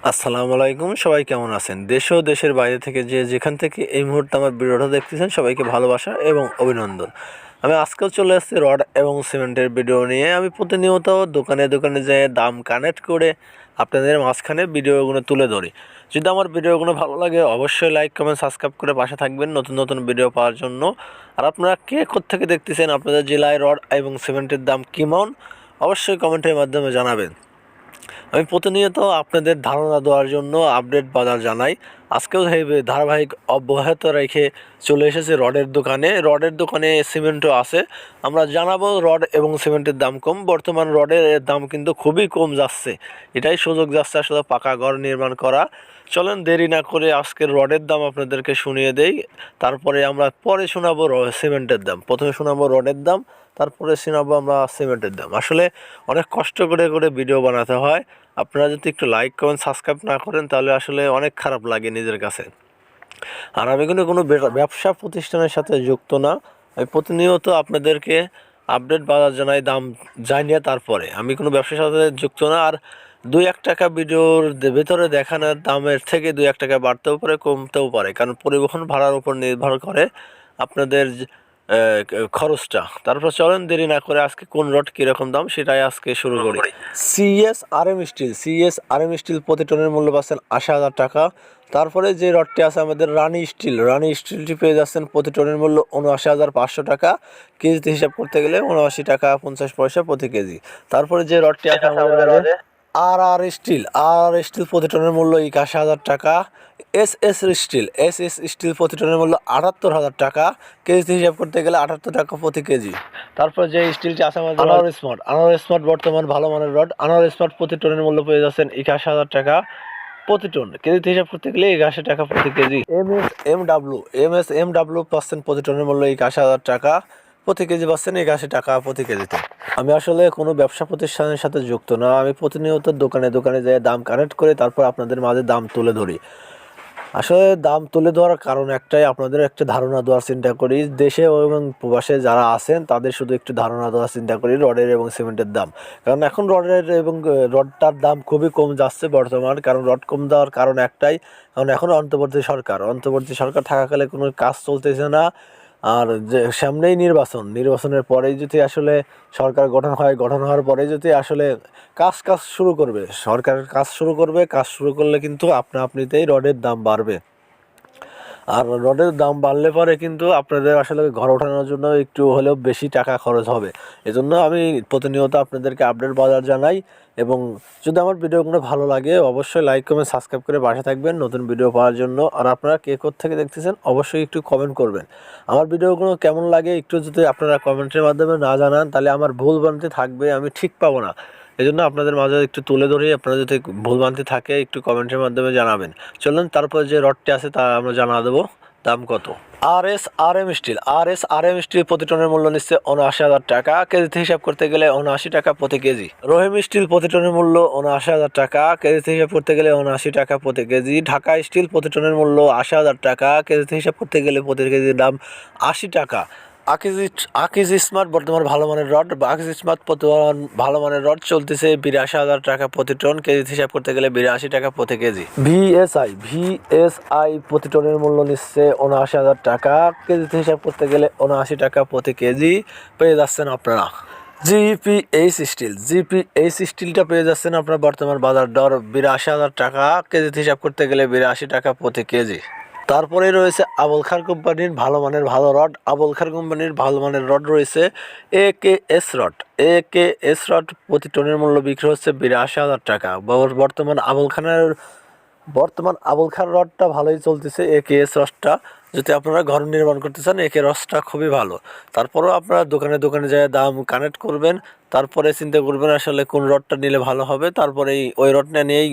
আসসালামু আলাইকুম, সবাই কেমন আছেন? দেশ ও দেশের বাইরে থেকে যে যেখান থেকে এই মুহূর্তে আমার ভিডিওটা দেখতেছেন সবাইকে ভালোবাসা এবং অভিনন্দন। আমি আজকেও চলে আসছি রড এবং সিমেন্টের ভিডিও নিয়ে। আমি প্রতিনিয়ত দোকানে দোকানে যেয়ে দাম কানেক্ট করে আপনাদের মাঝখানে ভিডিওগুলো তুলে ধরি। যদি আমার ভিডিওগুলো ভালো লাগে অবশ্যই লাইক কমেন্ট সাবস্ক্রাইব করে পাশে থাকবেন নতুন নতুন ভিডিও পাওয়ার জন্য। আর আপনারা কে কোত্থেকে দেখতেছেন, আপনাদের জেলায় রড এবং সিমেন্টের দাম কেমন অবশ্যই কমেন্টের মাধ্যমে জানাবেন। আমি প্রতিনিয়ত আপনাদের ধারণা দেওয়ার জন্য আপডেট বাজার জানাই। আজকেও সেই ধারাবাহিক অব্যাহত রেখে চলে এসেছে রডের দোকানে সিমেন্টও আছে। আমরা জানাবো রড এবং সিমেন্টের দাম কম, বর্তমান রডের দাম কিন্তু খুবই কম যাচ্ছে। এটাই সুযোগ যাচ্ছে আসলে পাকা ঘর নির্মাণ করা। চলেন দেরি না করে আজকের রডের দাম আপনাদেরকে শুনিয়ে দেই, তারপরে আমরা পরে শোনাবো সিমেন্টের দাম। প্রথমে শোনাবো রডের দাম, তারপরে শোনাবো আমরা সিমেন্টের দাম। আসলে অনেক কষ্ট করে করে ভিডিও বানাতে হয়। আপনারা যদি একটু লাইক কমেন্ট সাবস্ক্রাইব না করেন তাহলে আসলে অনেক খারাপ লাগে নিজের কাছে। আর আমি কিন্তু কোনো ব্যবসা প্রতিষ্ঠানের সাথে যুক্ত না। আমি প্রতিনিয়ত আপনাদেরকে আপডেট বাজার জানাই, দাম জানিয়ে তারপরে। আমি কোনো ব্যবসার সাথে যুক্ত না। আর 2-1 টাকা ভিডিওর ভেতরে দেখানোর দামের থেকে 2-1 টাকা বাড়তেও পারে কমতেও পারে, কারণ পরিবহন ভাড়ার উপর নির্ভর করে আপনাদের খরচটা। তারপর চলেন দেরি না করে আজকে কোন রড কীরকম দাম সেটাই আজকে শুরু করি। সিএস আর এম স্টিল প্রতি টনের মূল্য পাচ্ছেন 80,000 টাকা। তারপরে যে রডটি আছে আমাদের রানি স্টিলটি পেয়ে যাচ্ছেন প্রতি টনের মূল্য 79,500 টাকা। কেজিতে হিসাব করতে গেলে 79 টাকা 50 পয়সা প্রতি কেজি। তারপরে যে রডটি আছে আমাদের মাঝে আর স্টিল প্রতি টনের মূল্য 81,000 টাকা। এস এস স্টিল প্রতি টনের মূল্য 78,000 টাকা। কেজিতে হিসাব করতে গেলে 78 টাকা প্রতি কেজি। তারপর যে স্টিলটি আছে আমাদের আনোয়ার স্মার্ট বর্তমান ভালো মানের রড। আনোয়ার স্মার্ট প্রতি টনের মূল্য পেয়ে যাচ্ছেন 81,000 টাকা প্রতি টন। কেজিতে হিসাব করতে গেলে 81 টাকা প্রতি কেজি। এম এস এম ডাব্লিউ পাচ্ছেন প্রতি টনের মূল্য 81,000 টাকা প্রতি কেজি, পাচ্ছেন 81 টাকা প্রতি কেজিতে। আমি আসলে কোনো ব্যবসা প্রতিষ্ঠানের সাথে যুক্ত না। আমি প্রতিনিয়ত দোকানে দোকানে যেয়ে দাম কানেক্ট করে তারপর আপনাদের মাঝে দাম তুলে ধরি। আসলে দাম তুলে ধরার কারণ একটাই, আপনাদের একটা ধারণা দেওয়ার চিন্তা করি। দেশে এবং প্রবাসে যারা আছেন তাদের শুধু একটু ধারণা দেওয়ার চিন্তা করি রডের এবং সিমেন্টের দাম। কারণ এখন রডটার দাম খুবই কম যাচ্ছে বর্তমান। কারণ রড কম দেওয়ার কারণ একটাই, কারণ এখন অন্তর্বর্তী সরকার থাকাকালে কোনো কাজ চলতেছে না। আর যে সামনেই নির্বাচনের পরেই যদি আসলে সরকার গঠন হওয়ার পরেই যদি আসলে কাজ শুরু করবে, সরকার কাজ শুরু করলে কিন্তু আপনিতেই রডের দাম বাড়বে। আর রডের দাম বাড়লে পরে কিন্তু আপনাদের আসলে ঘর ওঠানোর জন্য একটু হলেও বেশি টাকা খরচ হবে। এজন্য আমি প্রতিনিয়ত আপনাদেরকে আপডেট বাজার জানাই। এবং যদি আমার ভিডিওগুলো ভালো লাগে অবশ্যই লাইক কমেন্ট সাবস্ক্রাইব করে পাশে থাকবেন নতুন ভিডিও পাওয়ার জন্য। আর আপনারা কে কোত্থেকে দেখতেছেন অবশ্যই একটু কমেন্ট করবেন। আমার ভিডিওগুলো কেমন লাগে একটু যদি আপনারা কমেন্টের মাধ্যমে না জানান তাহলে আমার ভুল ভ্রান্তি থাকবে, আমি ঠিক পাবো না। এই জন্য আপনাদের মাঝে একটু তুলে ধরি, আপনারা যদি ভুলভ্রান্তি থাকে একটু কমেন্টের মাধ্যমে জানাবেন। চলুন তারপর যে রডটি আছে তা আমরা জানা দেবো দাম কত। আর এম স্টিল প্রতি টনের মূল্য নিচ্ছে 79,000 টাকা। কেজিতে হিসাব করতে গেলে 79 টাকা প্রতি কেজি। রহিম স্টিল প্রতি টনের মূল্য 79,000 টাকা। কেজিতে হিসাব করতে গেলে 79 টাকা প্রতি কেজি। ঢাকা স্টিল প্রতি টনের মূল্য 80,000 টাকা। কেজিতে হিসাব করতে গেলে প্রতি কেজির দাম 80 টাকা। আকিজ স্মার্ট বর্তমান ভালো মানের রড চলতেছে 82,000 টাকা প্রতি টন। কেজিতে হিসাব করতে গেলে 82 টাকা প্রতি কেজি। ভিএসআই প্রতি টনের মূল্য নিচ্ছে 79,000 টাকা। কেজিতে হিসাব করতে গেলে 79 টাকা প্রতি কেজি পেয়ে যাচ্ছেন আপনারা। জিপিএইচ স্টিলটা পেয়ে যাচ্ছেন আপনার বর্তমান বাজার দর 82,000 টাকা। কেজিতে হিসাব করতে গেলে 82 টাকা প্রতি কেজি। তারপরে রয়েছে আবুল খার কোম্পানির ভালো মানের রড রয়েছে এ কে এস রড প্রতি টনের মূল্য বিক্রি হচ্ছে 82,000 টাকা। বর্তমান আবুল খার রডটা ভালোই চলতেছে। এ কে এস রডটা যদি আপনারা ঘর নির্মাণ করতে চান এ কে রডটা খুবই ভালো। তারপরেও আপনারা দোকানে দোকানে যায় দাম কানেক্ট করবেন, তারপরে চিন্তা করবেন আসলে কোন রডটা নিলে ভালো হবে, তারপরে ওই রডটা নিয়েই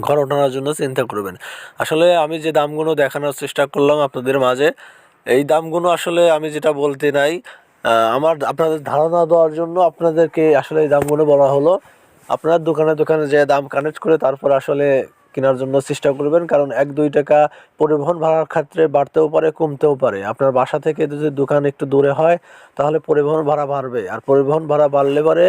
ঘর ওঠানোর জন্য চিন্তা করবেন। আসলে আমি যে দামগুলো দেখানোর চেষ্টা করলাম আপনাদের মাঝে, এই দামগুলো আসলে আমি যেটা বলতে নাই, আপনাদের ধারণা দেওয়ার জন্য আপনাদেরকে আসলে এই দামগুলো বলা হলো। আপনারা দোকানে দোকানে যে দাম কানেক্ট করে তারপর আসলে কেনার জন্য চেষ্টা করবেন। কারণ 1-2 টাকা পরিবহন ভাড়ার ক্ষেত্রে বাড়তেও পারে কমতেও পারে। আপনার বাসা থেকে যদি দোকান একটু দূরে হয় তাহলে পরিবহন ভাড়া বাড়বে, আর পরিবহন ভাড়া বাড়লে পরে